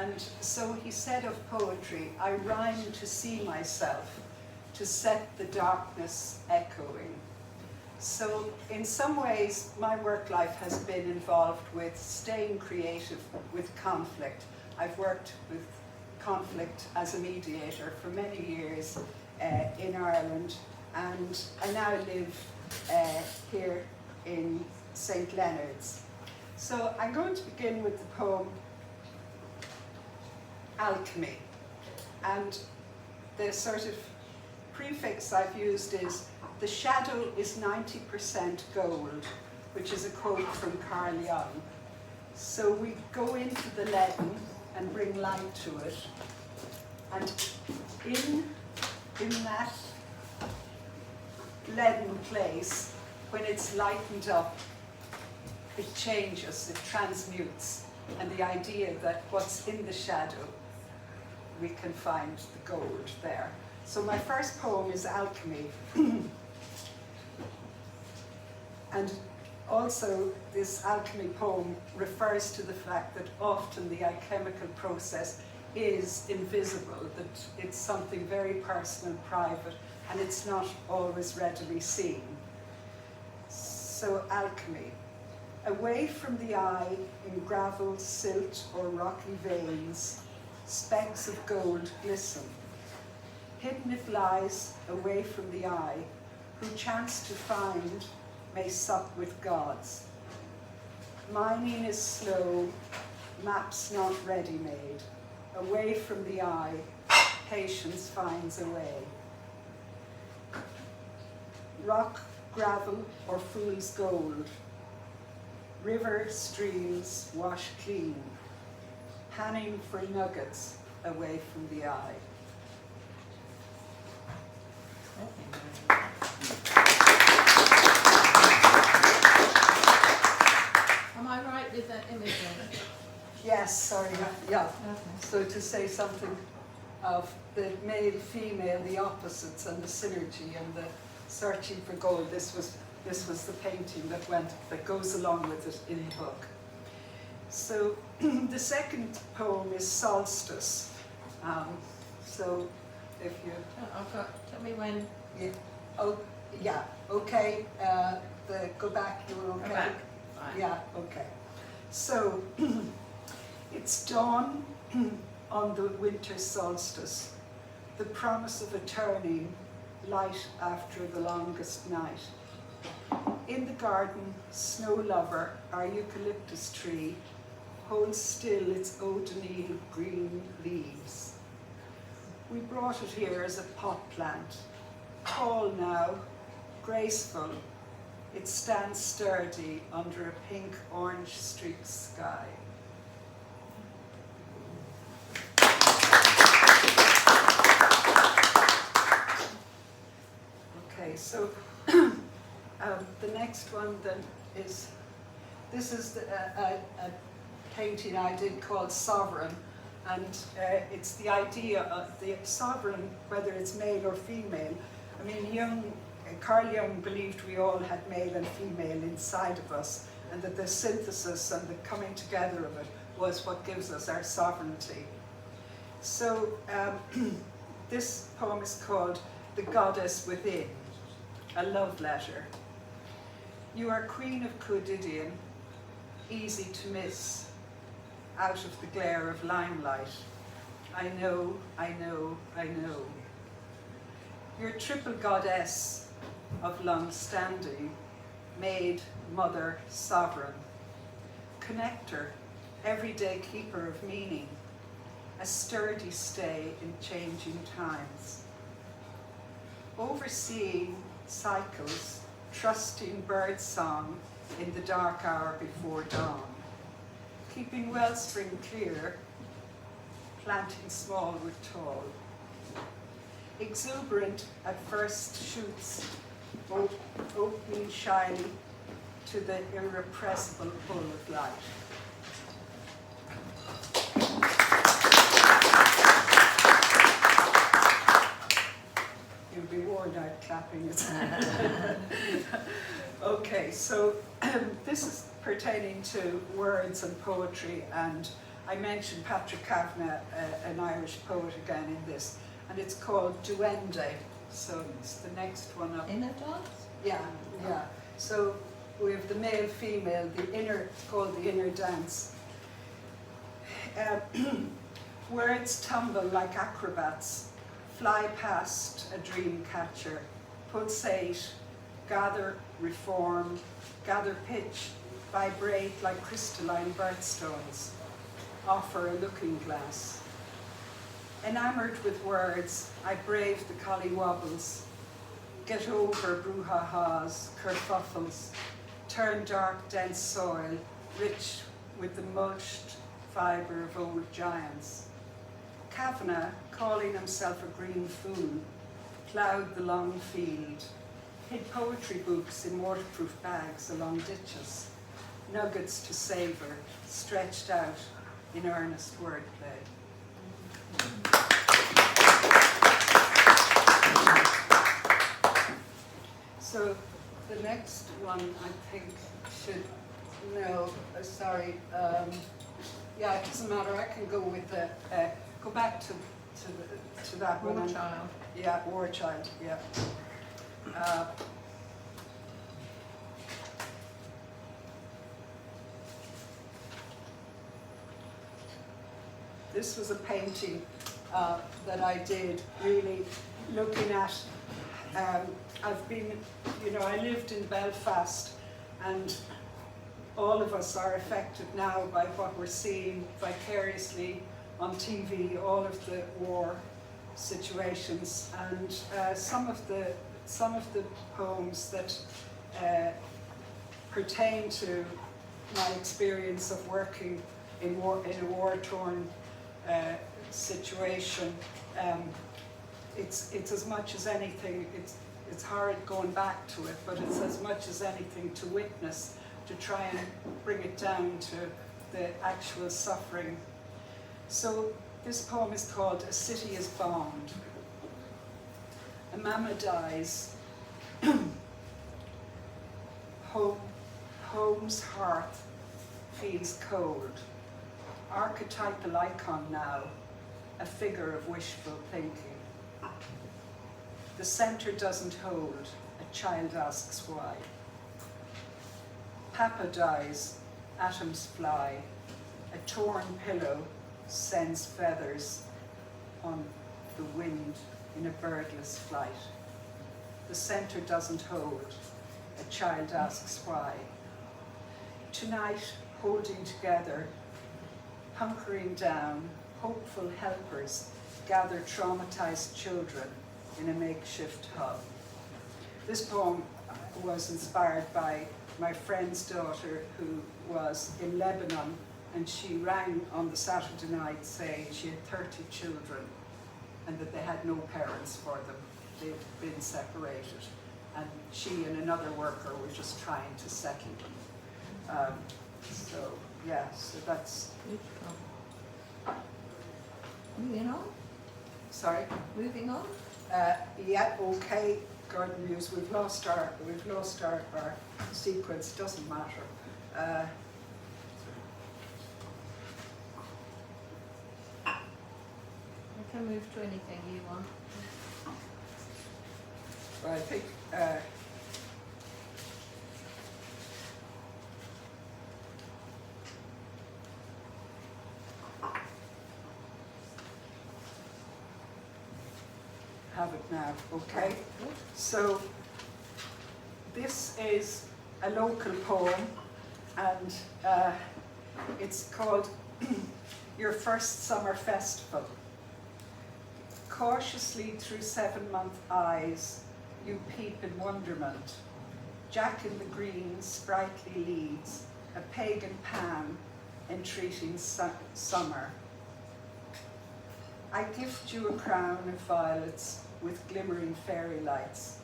And so he said of poetry, I rhyme to see myself, to set the darkness echoing. So in some ways, my work life has been involved with staying creative with conflict. I've worked with conflict as a mediator for many years in Ireland, and I now live here in St. Leonard's. So I'm going to begin with the poem Alchemy, and the sort of prefix I've used is, the shadow is 90% gold, which is a quote from Carl Jung. So we go into the leaden and bring light to it, and in that leaden place, when it's lightened up, it changes, it transmutes, and the idea that what's in the shadow, we can find the gold there. So my first poem is Alchemy. And also this alchemy poem refers to the fact that often the alchemical process is invisible, that it's something very personal, private, and it's not always readily seen. So alchemy. Away from the eye, in gravel, silt, or rocky veins, specks of gold glisten. Hidden it lies, away from the eye, who chance to find may sup with gods. Mining is slow, maps not ready-made. Away from the eye, patience finds a way. Rock, gravel, or fool's gold. River, streams, wash clean. Panning for nuggets away from the eye. Am I right with that image? Yes, sorry, yeah. Okay. So to say something of the male, female, the opposites, and the synergy, and the searching for gold. This was the painting that goes along with it in the book. So the second poem is Solstice. So if you... Tell me when. Yeah, oh, yeah, okay. Go back, you were okay? Go back. Fine. Yeah, okay. So it's dawn on the winter solstice, the promise of a turning, light after the longest night. In the garden, snow lover, our eucalyptus tree, holds still its autumnal green leaves. We brought it here as a pot plant, tall now, graceful. It stands sturdy under a pink-orange streaked sky. Okay, so the next one then is, this is a painting I did called Sovereign, and it's the idea of the sovereign, whether it's male or female. I mean, Carl Jung believed we all had male and female inside of us, and that the synthesis and the coming together of it was what gives us our sovereignty. So this poem is called The Goddess Within, a love letter. You are Queen of Codidian, easy to miss, out of the glare of limelight. I know, I know, I know. You're triple goddess of long standing, maid, mother, sovereign, connector, everyday keeper of meaning, a sturdy stay in changing times. Overseeing cycles, trusting bird song in the dark hour before dawn, keeping wellspring clear, planting small with tall. Exuberant at first shoots, opening shyly to the irrepressible pull of light. You'll be worn out clapping it. Okay, so this is pertaining to words and poetry and I mentioned Patrick Kavanagh, an Irish poet again in this, and it's called Duende. So it's the next one up. In a dance? Yeah, yeah. So we have the male, female, it's called the inner dance. Words tumble like acrobats, fly past a dream catcher, pulsate, gather, reform, gather pitch, vibrate like crystalline birthstones, offer a looking glass. Enamoured with words, I brave the collywobbles, get over brouhahas, kerfuffles, turn dark, dense soil, rich with the mulched fibre of old giants. Kavanagh, calling himself a green fool, ploughed the long field, hid poetry books in waterproof bags along ditches, nuggets to savour, stretched out in earnest wordplay. So the next one I think should, yeah, it doesn't matter, I can go with the, go back to that one. War Child. Yeah, War Child, yeah. This was a painting that I did, really looking at, I've been, I lived in Belfast, and all of us are affected now by what we're seeing vicariously on TV, all of the war situations, and some of the poems that pertain to my experience of working in a war-torn situation. It's as much as anything, it's hard going back to it, but it's as much as anything to witness, to try and bring it down to the actual suffering. So this poem is called A City is Bombed. A mama dies. Home's hearth feels cold. Archetypal icon now, a figure of wishful thinking. The center doesn't hold, a child asks why. Papa dies, atoms fly, a torn pillow sends feathers on the wind in a birdless flight. The center doesn't hold, a child asks why. Tonight, holding together, hunkering down, hopeful helpers gather traumatized children in a makeshift hub. This poem was inspired by my friend's daughter who was in Lebanon, and she rang on the Saturday night saying she had 30 children and that they had no parents for them. They'd been separated, and she and another worker were just trying to settle them. So that's... Moving on? Sorry? Moving on? Yeah, okay, Garden Muse, we've lost our sequence, doesn't matter. I can move to anything you want. Well, I think have it now, okay? So this is a local poem, and it's called Your First Summer Festival. Cautiously through 7-month eyes, you peep in wonderment. Jack in the green sprightly leads, a pagan Pan entreating summer. I gift you a crown of violets with glimmering fairy lights.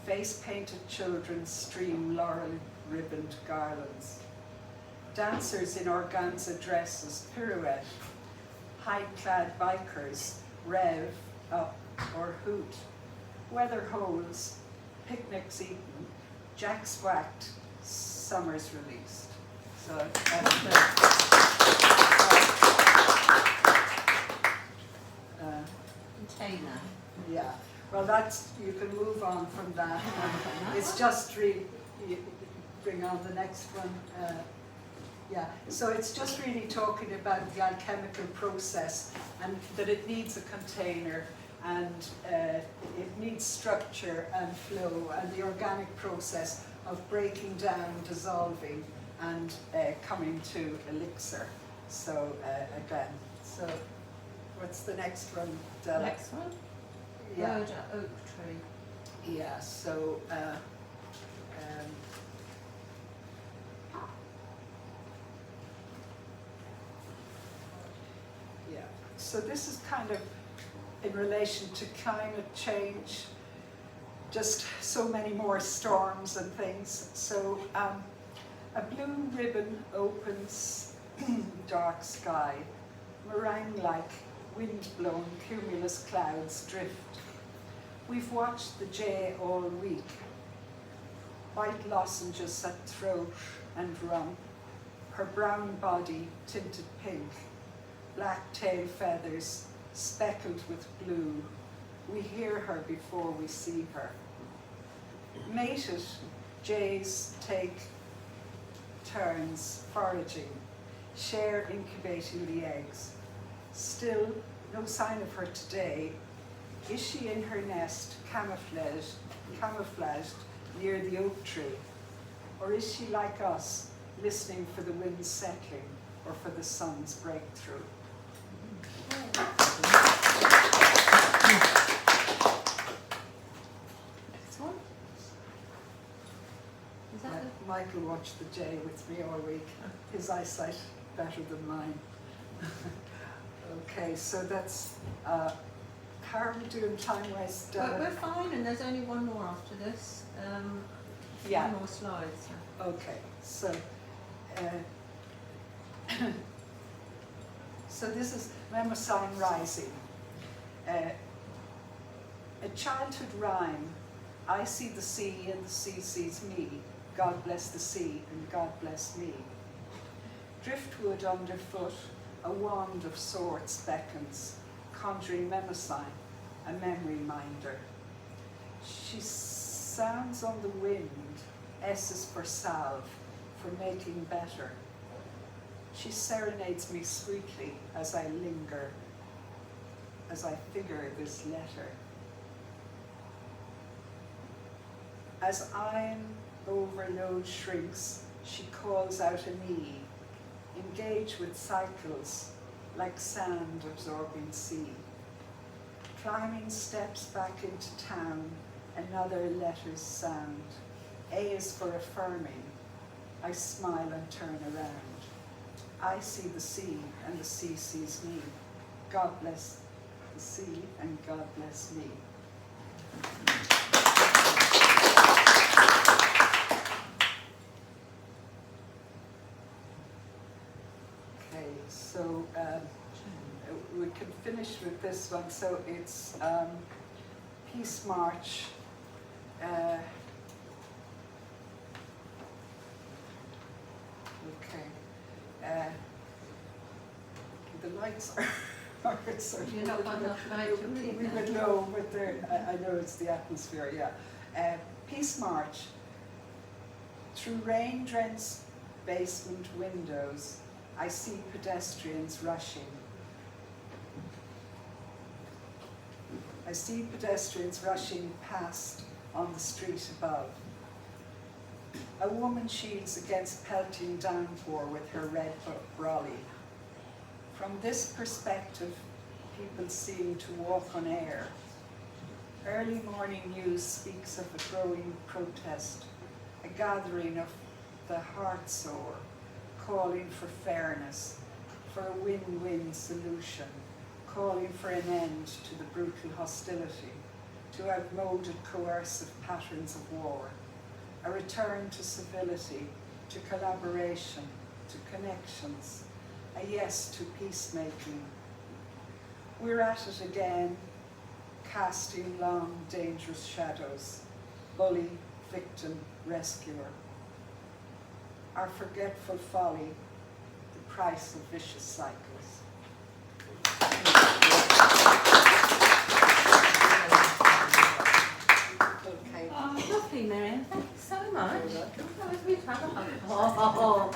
Face-painted children stream laurel-ribboned garlands. Dancers in organza dresses pirouette. Hide-clad bikers rev up or hoot. Weather holds, picnics eaten, Jack's whacked, summer's released. So that's Well, that's, you can move on from that. It's just you bring on the next one. Yeah, so it's just really talking about the alchemical process and that it needs a container and it needs structure and flow and the organic process of breaking down, dissolving and coming to elixir. So again, so what's the next one, Della? Next one? Yeah. Rhoda oak tree. Yeah, so yeah, so this is kind of in relation to climate change, just so many more storms and things. So a blue ribbon opens dark sky, meringue-like wind-blown cumulus clouds drift. We've watched the jay all week. White lozenges at throat and rump, her brown body tinted pink, black tail feathers speckled with blue. We hear her before we see her. Mated, jays take turns foraging, share incubating the eggs. Still, no sign of her today. Is she in her nest, camouflaged near the oak tree? Or is she like us, listening for the wind settling or for the sun's breakthrough? Next one? Is that the... Michael watched the jay with me all week. His eyesight better than mine. Okay, so that's, how are we doing time-wise? But we're fine, and there's only one more after this. Yeah. One more slide. So. Okay, so so this is Memosine Rising. A childhood rhyme. I see the sea and the sea sees me. God bless the sea and God bless me. Driftwood underfoot, a wand of sorts beckons, conjuring Memosine, a memory minder. She sounds on the wind, S is for salve, for making better. She serenades me sweetly as I linger, as I figure this letter. As iron overload shrinks, she calls out a knee, engage with cycles like sand absorbing sea. Climbing steps back into town, another letter's sound. A is for affirming. I smile and turn around. I see the sea and the sea sees me. God bless the sea and God bless me. Okay, so we can finish with this one. So it's Peace March. Okay. The lights are so You're not got enough light to read we that. would know, but I know it's the atmosphere, yeah. Peace March. Through rain-drenched basement windows, I see pedestrians rushing. I see pedestrians rushing past on the street above. A woman shields against pelting downpour with her red brolly. From this perspective, people seem to walk on air. Early morning news speaks of a growing protest, a gathering of the heart-sore, calling for fairness, for a win-win solution, calling for an end to the brutal hostility, to outmoded coercive patterns of war, a return to civility, to collaboration, to connections, a yes to peacemaking. We're at it again, casting long, dangerous shadows, bully, victim, rescuer. Our forgetful folly, the price of vicious cycles. Miriam. Thank you so much. You're welcome. That was beautiful. Have a hug. Oh.